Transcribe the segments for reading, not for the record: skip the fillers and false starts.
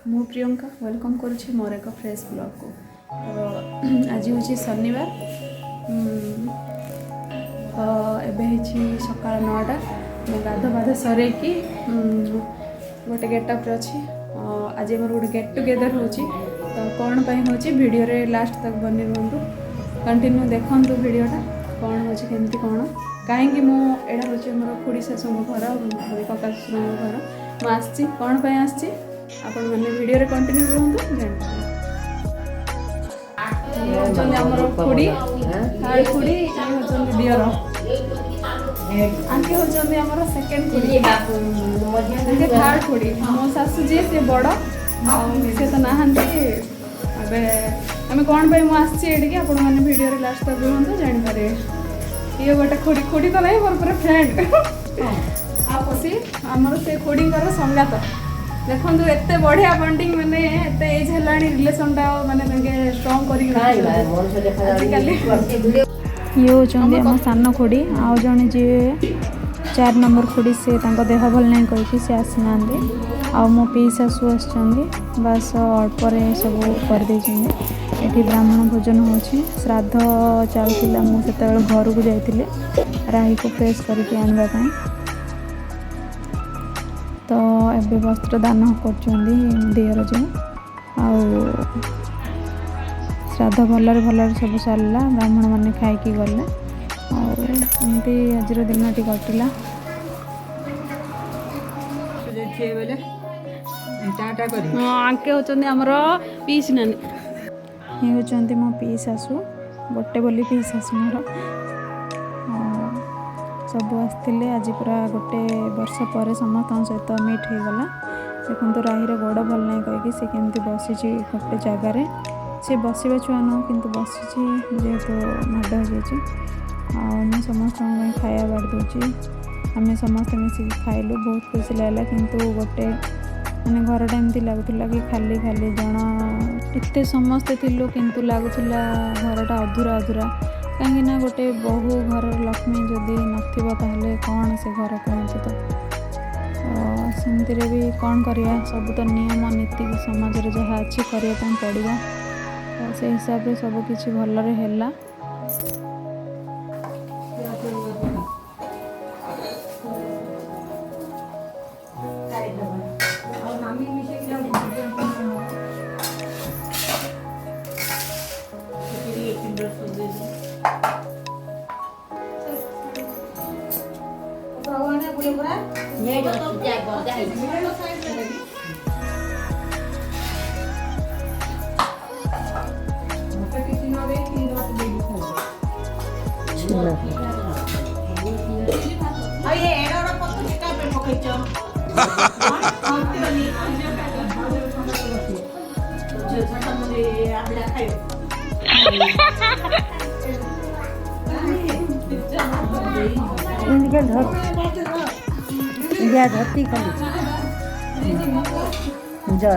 मु प्रियंका वेलकम करुँची मोर एक fresh blog को। तो आज हूँ शनिवार। तो एवं सका 9टा गाध बाध सर गोटे गेटअप अच्छी। आज मोर गोटे गेट टुगेदर हो कौन पाई हो वीडियो रे लास्ट तक बनी रुहतु कंटिन्यू देखु वीडियोटा कौन हो कौन कहीं मुझा हूँ मोर खुड़ी शाशु घर कका शशुर घर मुझे कौन पाई आसी आपण मैंने वीडियो रे कंटिन्यू रहंतु जान हमर खुड़ी हाय खुड़ी ये होचन डियर आंके होचन हमर सेकंड खुड़ी आंके थर्ड खुड़ी मो सासू जी से बड़ से तो नाहंती अबे हमें कौन भाई मु आसी एडी के आपण मैंने वीडियो रे लास्ट तक रहंतु जानि पारे ये गोटे खुड़ी खुड़ी तो नहीं मोर पूरा फ्रेंड आपसी हमर से खुड़ी कर संगात देखो एत बढ़िया बॉन्डिंग माने एत एज हेलानी रिलेशनटा माने स्ट्रांग करी ये होचंदी हम सान खुड़ी आउ जने जे 4 नंबर खुड़ी से तांको देह भल नहीं कहि से आसीना आ मो पी शाशु आछंदी बस अल्प रे सब कर दे छंदी एठी ब्राह्मण भोजन होछि श्राद्ध चलतिला मु सेते घर को जाइतिले राही को फ्रेश करके आनबा पई तो एबे वस्त्र दान कर दियर जे श्राद्ध भलरे भलरे सब सरला ब्राह्मण मैंने खाई गले आमती आज दिन टी कटिला आंके होचंदी हमर पीस नानी ये होचंदी मो पी शाशु गोटे बोली पी शाशु मोर सब आसते आज पूरा गोटे वर्ष पर समस्त सहित मीट हो गला देखो राही गोड़ भल नहीं कहीकि सी केमती बसी गोटे जगार सी बसवा छुआ नुह कि बसी जेहेतु माड़ हो समस्त खाया बाड़ दूची आम समस्त मिसिक खाइलु बहुत खुशी लगा किंतु गोटे मैंने घरटा एमती लगुला कि खाली खाली जन एत समस्ते थिलु किंतु लगुला घरटा अधूरा अधूरा कहीं ना गोटे बहु घर लक्ष्मी जदि नथिबो ताहले कौन से घर कहते तो सेमती भी कौन करिया सब तो नियम नीति समाज रे जहाँ अच्छी करने पड़ो तो से हिसाब से सब किसी भलरे हैला धरती खाली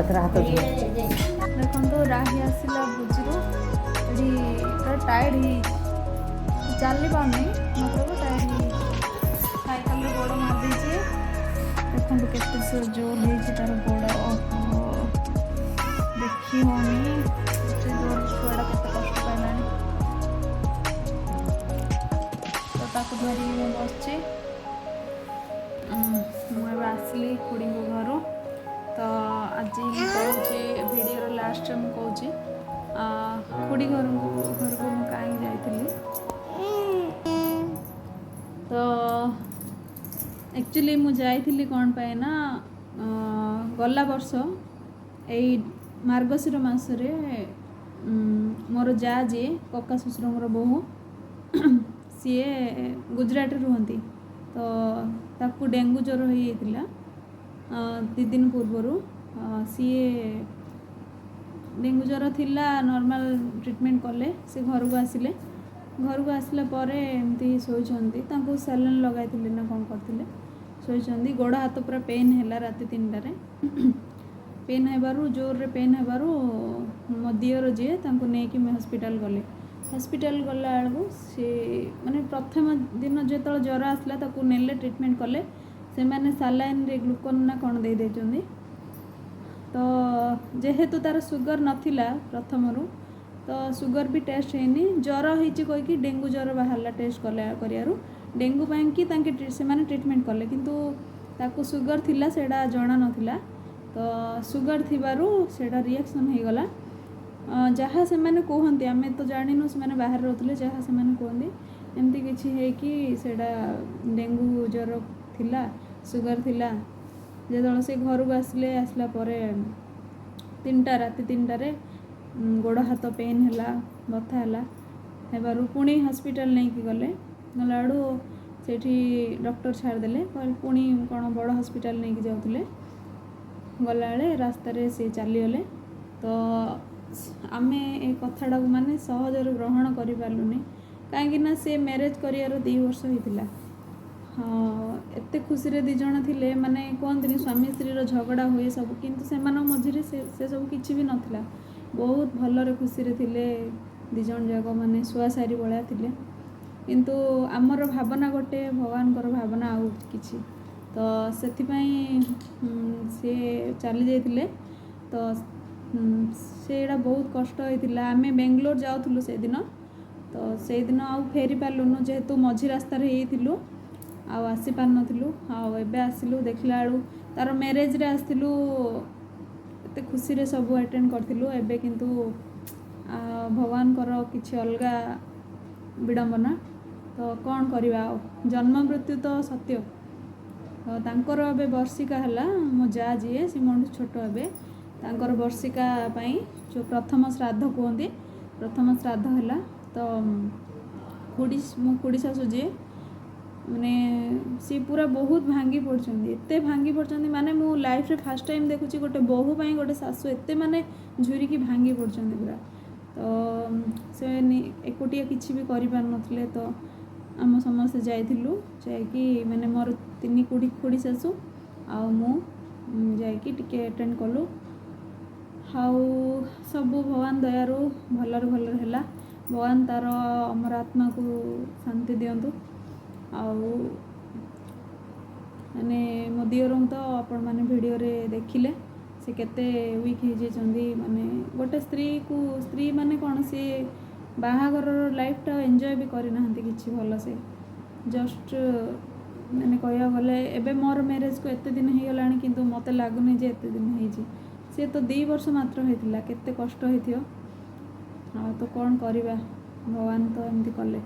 हाथ देखो राही आसला बुझरू टायर्ड चली पानी मतलब टायर्ड साइकिल गोड़ मार दीजिए देखो केते जोर है तार गोड़ देखी होनी जोर छुआटा केते कष्ट पाइला तो ताको धरी बसचे मुझे आसली खुड़ी घर तो आज कहूँ वीडियो लास्ट टाइम कहूँ खुड़ी घर को कहीं जाइली तो एक्चुअली मुझे जाइली कौन पाए ना गला वर्ष यही मार्गशीर मासरे मोर जा जी कका शशुर बहु सी गुजरात रुहती तो ताकू डेंगू ज्वर होता 2 दिन पूर्वर सी डेंगू ज्वर थिला नॉर्मल ट्रीटमेंट कले से घर को आसिला पर एमती शोचंती सैलाइन लगाई ना कौन करते शोचंती गोड़ हाथ पूरा पेन है राति 3टारे पेन हेबारु जोर रे पेन हेबारु मो दियर जी नहीं कि हॉस्पिटल गले हॉस्पिटल गला बेलू सी माने प्रथम दिन जो ज्वर आसला नेले ट्रीटमेंट कले से माने सालाइन रे ग्लूकोन ना कौन दे देचंदी तो जेहेतु तार सुगर नथिला प्रथमरू तो सुगर भी टेस्ट हैनी ज्वर होइछि कोई कि डेंगू ज्वर बाहरला टेस्ट करियारू डेंगू ପାଇଁ कि तांके ସେମାନେ ट्रीटमेंट कले किंतु ताको सुगर थिला सेडा जणा नथिला तो सुगर थिबारू सेडा रिएक्शन हे गला जहाँ से मैंने कहते आम तो जानिनु से बाहर रोते जहाँ से मैंने कहते एमती किसी है कि सेडा डेंगू ज्वर थिला सुगर थिला जो से घर को आसले आसला परे 3टा राति 3टारे गोड़ हाथ पेन है बथा है पुणी हॉस्पिटल नहीं कि गले गलाड़ू से डॉक्टर छाड़देले पुणी कौन बड़ हॉस्पिटल नहीं कि जाऊले गला रास्तार सी चलीगले तो आमे ए कथाटा माने सहजर ग्रहण करि पारलुनी कहीं से मैरेज करियार 2 वर्ष होता हाँ एत खुशी रे 2 जण थिले माने कहते स्वामी स्त्री झगड़ा हुए सब किंतु से मझे से सब किसी भी नथिला बहुत भलरे खुशी रे थिले 2 जण जाक माने सुआ सारी भलिया थिले किंतु आमर भावना गोटे भगवान भावना आउ किछि तो सेथिपाई से चली जाइतिले तो सेटा बहुत कष्ट होता आम बेंगलोर जाऊँ से दिन तो से दिन आउ फेरी पार्लुनु जेहेतु मझी रास्तार होइथिलु आसी पार नथिलु आबे आसिलु देखला बेलू तार मैरेज रे आसिलु एते खुशी रे सब अटेंड करथिलु एबे किंतु भगवान किछि अलगा विडंबना तो कौन करवा जन्म मृत्यु तो सत्य तो तांकर अबे वर्षिका हला मो जा जीए सी मोठ छोट हे तांकर वर्षिका पाई जो प्रथम श्राद्ध कहते प्रथम श्राद्ध है तो मो खुड़ी शाशु जी माने सी पूरा बहुत भांगी पड़छंदी एते भांगी पड़छंदी माने मो लाइफ रे फर्स्ट टाइम देखुची गोटे बहु पाई गोटे शाशु एते माने झुरी की भांगी पड़छंदी पूरा तो से एकोटिया किछि भी करि पार नथले तो आम समस्त जाइथिलु जाइकी माने मोर 3 खुड़ी शाशु आ मु जाइकी टिके अटेंड कलु हाउ सबू भगवान दयारू भलर भलर है भगवान तार अमर आत्मा को शांति दियंतु आउ माने मो दियर तो आपण माने वीडियो रे देखिले से केते वीक हो जाइछंदी माने गोटे स्त्री माने कौन सी बाहागर लाइफटा एंजॉय भी करि नाहंती किछि भल से जस्ट माने कहया गले एबे मोर मैरिज को एते दिन हो गलानी किंतु मते लागुनी जे एते दिन होइछि सी तो 2 वर्ष मात्र होता केते कष्ट होइथियो आ तो कौन करवा भगवान तो एमती कले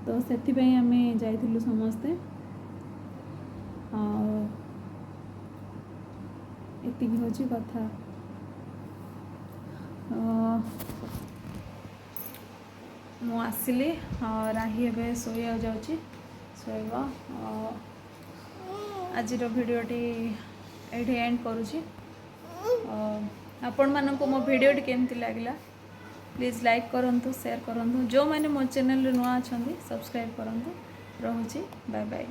तो से आम जाइथिलु समस्ते एतिकी होची कथा मु आसिली राही एबे सोया जाउची सोइबा आजिर भिडियोटी एठी एंड करूची आपण मानक मो भिडियोटी केमती लागला प्लीज़ लाइक करंतु शेयर करंतु जो माने मो चैनल रे नुआ अछंदी सब्सक्राइब करंतु रहुची बाय बाय।